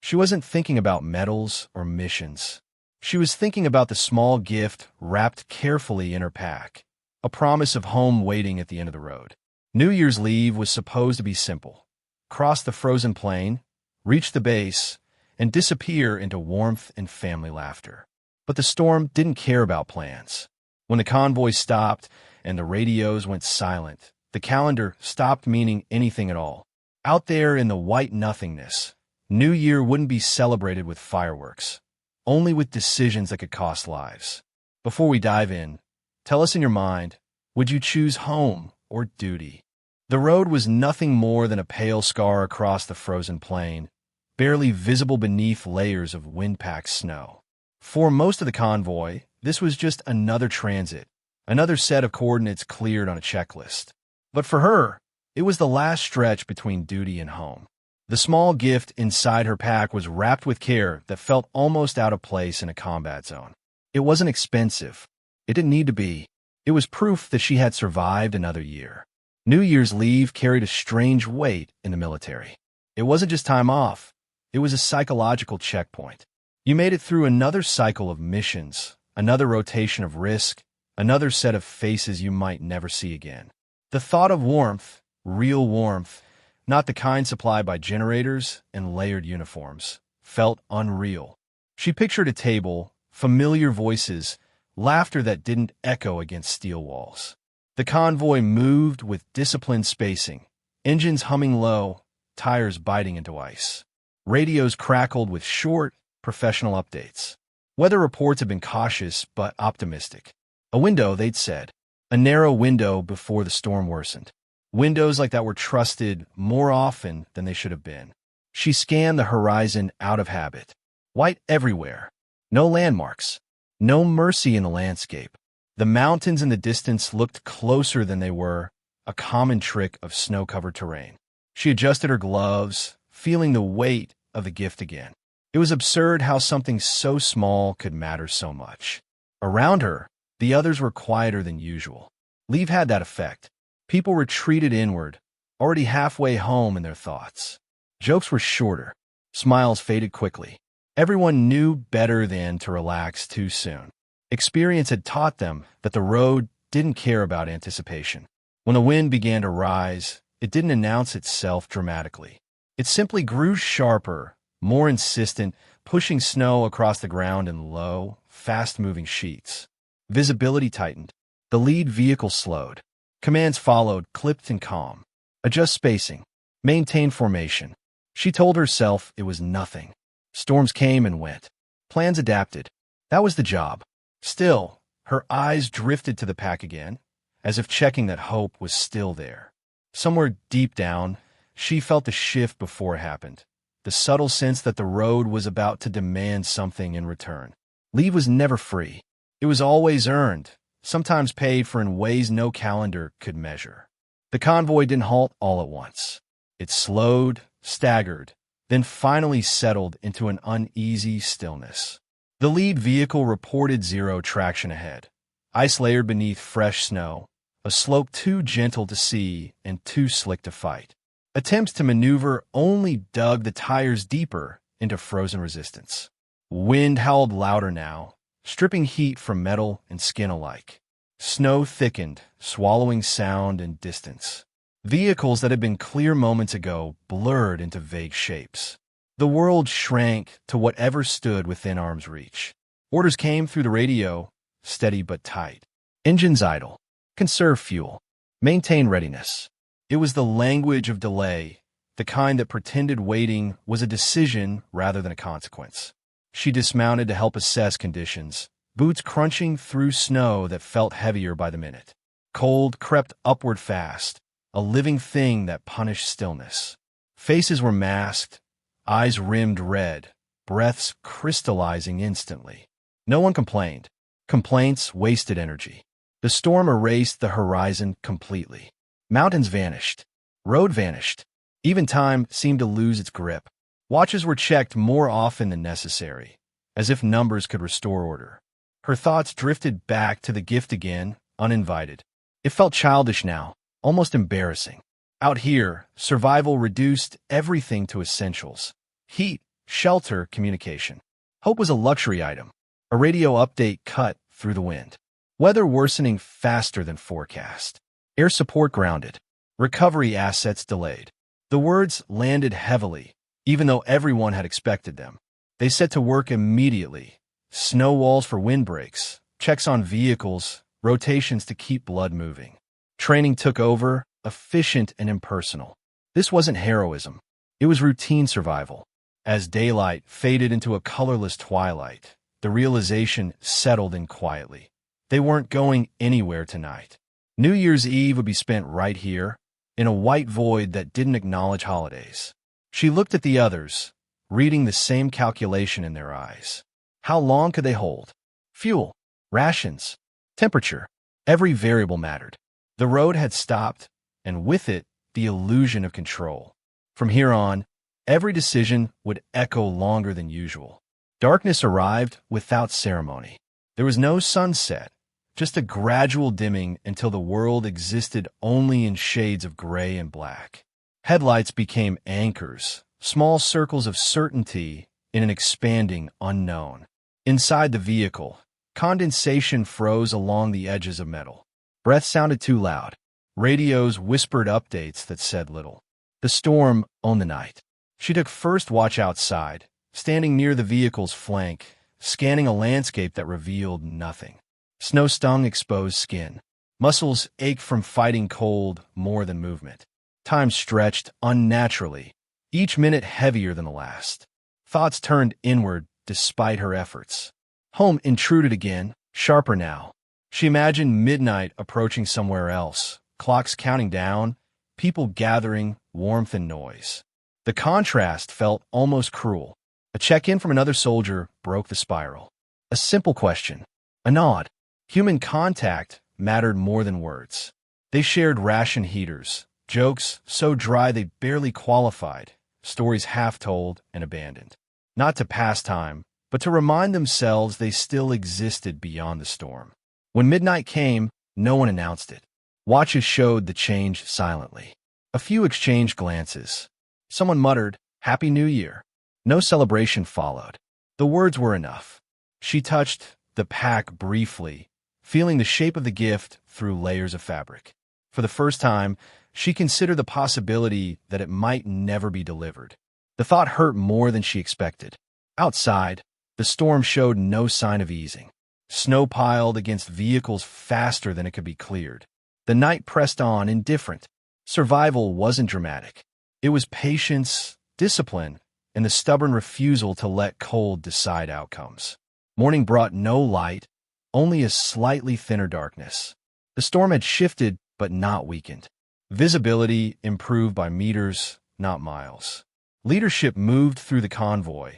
She wasn't thinking about medals or missions. She was thinking about the small gift wrapped carefully in her pack, a promise of home waiting at the end of the road. New Year's leave was supposed to be simple. Cross the frozen plain, reach the base, and disappear into warmth and family laughter. But the storm didn't care about plans. When the convoy stopped and the radios went silent, the calendar stopped meaning anything at all. Out there in the white nothingness, New Year wouldn't be celebrated with fireworks, only with decisions that could cost lives. Before we dive in, tell us in your mind, would you choose home or duty? The road was nothing more than a pale scar across the frozen plain, barely visible beneath layers of wind-packed snow. For most of the convoy, this was just another transit, another set of coordinates cleared on a checklist. But for her, it was the last stretch between duty and home. The small gift inside her pack was wrapped with care that felt almost out of place in a combat zone. It wasn't expensive. It didn't need to be. It was proof that she had survived another year. New Year's leave carried a strange weight in the military. It wasn't just time off. It was a psychological checkpoint. You made it through another cycle of missions, another rotation of risk, another set of faces you might never see again. The thought of warmth, real warmth, not the kind supplied by generators and layered uniforms, felt unreal. She pictured a table, familiar voices, laughter that didn't echo against steel walls. The convoy moved with disciplined spacing, engines humming low, tires biting into ice. Radios crackled with short, professional updates. Weather reports had been cautious but optimistic. A window, they'd said. A narrow window before the storm worsened. Windows like that were trusted more often than they should have been. She scanned the horizon out of habit. White everywhere. No landmarks. No mercy in the landscape. The mountains in the distance looked closer than they were, a common trick of snow-covered terrain. She adjusted her gloves, feeling the weight of the gift again. It was absurd how something so small could matter so much. Around her, the others were quieter than usual. Leave had that effect. People retreated inward, already halfway home in their thoughts. Jokes were shorter. Smiles faded quickly. Everyone knew better than to relax too soon. Experience had taught them that the road didn't care about anticipation. When the wind began to rise, it didn't announce itself dramatically. It simply grew sharper, more insistent, pushing snow across the ground in low, fast-moving sheets. Visibility tightened. The lead vehicle slowed. Commands followed, clipped and calm. Adjust spacing. Maintain formation. She told herself it was nothing. Storms came and went. Plans adapted. That was the job. Still, her eyes drifted to the pack again, as if checking that hope was still there. Somewhere deep down, she felt the shift before it happened. The subtle sense that the road was about to demand something in return. Leave was never free. It was always earned, sometimes paid for in ways no calendar could measure. The convoy didn't halt all at once. It slowed, staggered, then finally settled into an uneasy stillness. The lead vehicle reported zero traction ahead. Ice layered beneath fresh snow, a slope too gentle to see and too slick to fight. Attempts to maneuver only dug the tires deeper into frozen resistance. Wind howled louder now, stripping heat from metal and skin alike. Snow thickened, swallowing sound and distance. Vehicles that had been clear moments ago blurred into vague shapes. The world shrank to whatever stood within arm's reach. Orders came through the radio, steady but tight. Engines idle. Conserve fuel. Maintain readiness. It was the language of delay, the kind that pretended waiting was a decision rather than a consequence. She dismounted to help assess conditions, boots crunching through snow that felt heavier by the minute. Cold crept upward fast, a living thing that punished stillness. Faces were masked, eyes rimmed red, breaths crystallizing instantly. No one complained. Complaints wasted energy. The storm erased the horizon completely. Mountains vanished. Road vanished. Even time seemed to lose its grip. Watches were checked more often than necessary, as if numbers could restore order. Her thoughts drifted back to the gift again, uninvited. It felt childish now, almost embarrassing. Out here, survival reduced everything to essentials. Heat, shelter, communication. Hope was a luxury item. A radio update cut through the wind. Weather worsening faster than forecast. Air support grounded. Recovery assets delayed. The words landed heavily, even though everyone had expected them. They set to work immediately. Snow walls for windbreaks, checks on vehicles, rotations to keep blood moving. Training took over, efficient and impersonal. This wasn't heroism. It was routine survival. As daylight faded into a colorless twilight, the realization settled in quietly. They weren't going anywhere tonight. New Year's Eve would be spent right here, in a white void that didn't acknowledge holidays. She looked at the others, reading the same calculation in their eyes. How long could they hold? Fuel, rations, temperature. Every variable mattered. The road had stopped, and with it, the illusion of control. From here on, every decision would echo longer than usual. Darkness arrived without ceremony. There was no sunset, just a gradual dimming until the world existed only in shades of gray and black. Headlights became anchors, small circles of certainty in an expanding unknown. Inside the vehicle, condensation froze along the edges of metal. Breath sounded too loud. Radios whispered updates that said little. The storm owned the night. She took first watch outside, standing near the vehicle's flank, scanning a landscape that revealed nothing. Snow stung exposed skin. Muscles ached from fighting cold more than movement. Time stretched unnaturally, each minute heavier than the last. Thoughts turned inward despite her efforts. Home intruded again, sharper now. She imagined midnight approaching somewhere else, clocks counting down, people gathering, warmth and noise. The contrast felt almost cruel. A check-in from another soldier broke the spiral. A simple question. A nod. Human contact mattered more than words. They shared ration heaters, jokes so dry they barely qualified, stories half told and abandoned. Not to pass time, but to remind themselves they still existed beyond the storm. When midnight came, no one announced it. Watches showed the change silently. A few exchanged glances. Someone muttered, "Happy New Year." No celebration followed. The words were enough. She touched the pack briefly, feeling the shape of the gift through layers of fabric. For the first time, she considered the possibility that it might never be delivered. The thought hurt more than she expected. Outside, the storm showed no sign of easing. Snow piled against vehicles faster than it could be cleared. The night pressed on, indifferent. Survival wasn't dramatic. It was patience, discipline, and the stubborn refusal to let cold decide outcomes. Morning brought no light, only a slightly thinner darkness. The storm had shifted, but not weakened. Visibility improved by meters, not miles. Leadership moved through the convoy,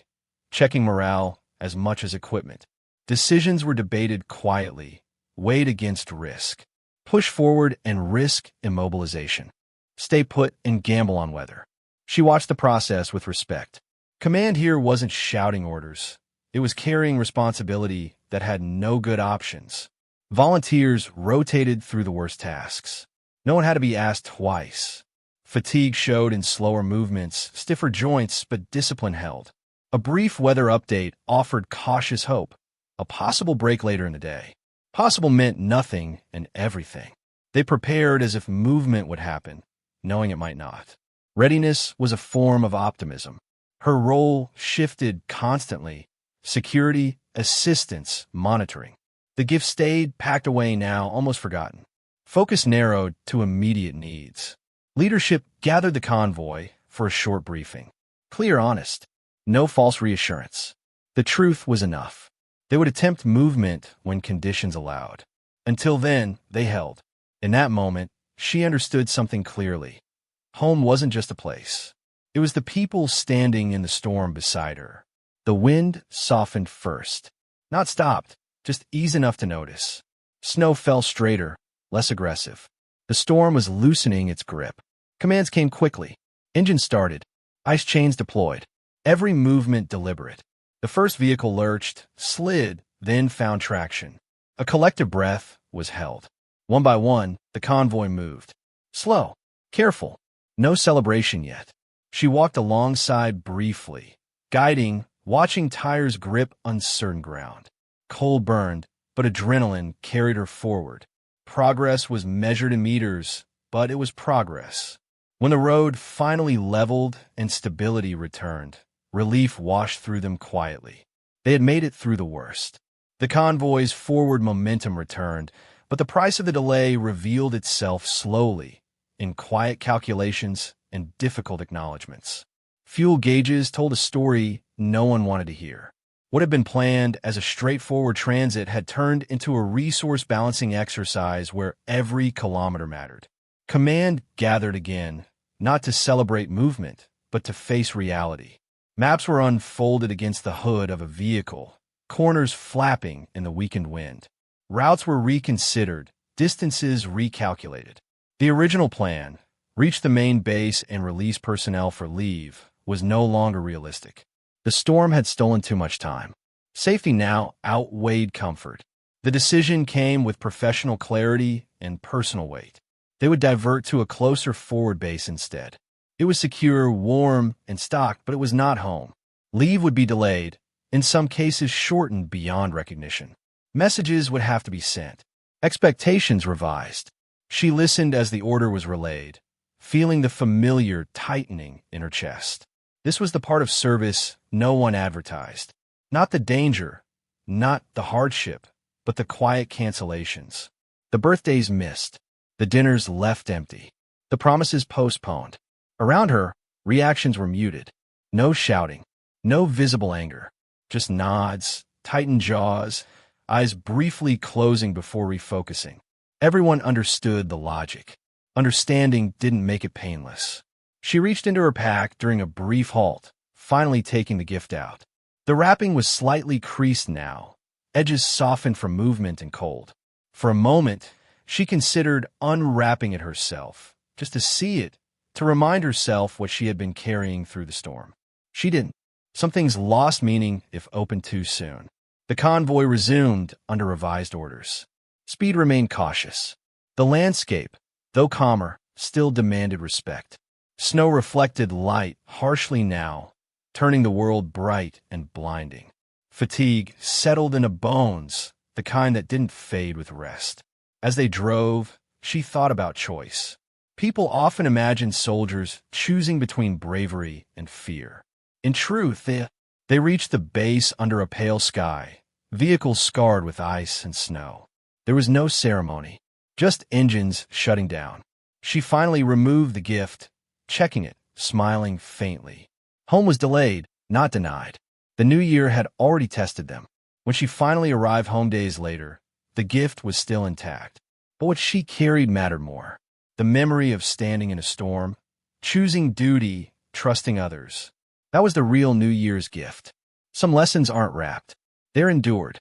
checking morale as much as equipment. Decisions were debated quietly, weighed against risk. Push forward and risk immobilization. Stay put and gamble on weather. She watched the process with respect. Command here wasn't shouting orders. It was carrying responsibility that had no good options. Volunteers rotated through the worst tasks. No one had to be asked twice. Fatigue showed in slower movements, stiffer joints, but discipline held. A brief weather update offered cautious hope. A possible break later in the day. Possible meant nothing and everything. They prepared as if movement would happen, knowing it might not. Readiness was a form of optimism. Her role shifted constantly. Security, assistance, monitoring. The gift stayed packed away now, almost forgotten. Focus narrowed to immediate needs. Leadership gathered the convoy for a short briefing. Clear, honest. No false reassurance. The truth was enough. They would attempt movement when conditions allowed. Until then, they held. In that moment, she understood something clearly. Home wasn't just a place. It was the people standing in the storm beside her. The wind softened first. Not stopped, just eased enough to notice. Snow fell straighter, less aggressive. The storm was loosening its grip. Commands came quickly. Engines started. Ice chains deployed. Every movement deliberate. The first vehicle lurched, slid, then found traction. A collective breath was held. One by one, the convoy moved. Slow, careful, no celebration yet. She walked alongside briefly, guiding, watching tires grip uncertain ground. Coal burned, but adrenaline carried her forward. Progress was measured in meters, but it was progress. When the road finally leveled and stability returned, relief washed through them quietly. They had made it through the worst. The convoy's forward momentum returned, but the price of the delay revealed itself slowly, in quiet calculations and difficult acknowledgments. Fuel gauges told a story no one wanted to hear. What had been planned as a straightforward transit had turned into a resource-balancing exercise where every kilometer mattered. Command gathered again, not to celebrate movement, but to face reality. Maps were unfolded against the hood of a vehicle, corners flapping in the weakened wind. Routes were reconsidered, distances recalculated. The original plan, reach the main base and release personnel for leave, was no longer realistic. The storm had stolen too much time. Safety now outweighed comfort. The decision came with professional clarity and personal weight. They would divert to a closer forward base instead. It was secure, warm, and stocked, but it was not home. Leave would be delayed, in some cases shortened beyond recognition. Messages would have to be sent. Expectations revised. She listened as the order was relayed, feeling the familiar tightening in her chest. This was the part of service no one advertised. Not the danger, not the hardship, but the quiet cancellations. The birthdays missed. The dinners left empty. The promises postponed. Around her, reactions were muted. No shouting, no visible anger. Just nods, tightened jaws, eyes briefly closing before refocusing. Everyone understood the logic. Understanding didn't make it painless. She reached into her pack during a brief halt, finally taking the gift out. The wrapping was slightly creased now, edges softened from movement and cold. For a moment, she considered unwrapping it herself, just to see it, to remind herself what she had been carrying through the storm. She didn't. Some things lost meaning if opened too soon. The convoy resumed under revised orders. Speed remained cautious. The landscape, though calmer, still demanded respect. Snow reflected light harshly now, turning the world bright and blinding. Fatigue settled into bones, the kind that didn't fade with rest. As they drove, she thought about choice. People often imagine soldiers choosing between bravery and fear. In truth, they reached the base under a pale sky, vehicles scarred with ice and snow. There was no ceremony, just engines shutting down. She finally removed the gift, checking it, smiling faintly. Home was delayed, not denied. The new year had already tested them. When she finally arrived home days later, the gift was still intact. But what she carried mattered more. The memory of standing in a storm, choosing duty, trusting others. That was the real New Year's gift. Some lessons aren't wrapped. They're endured.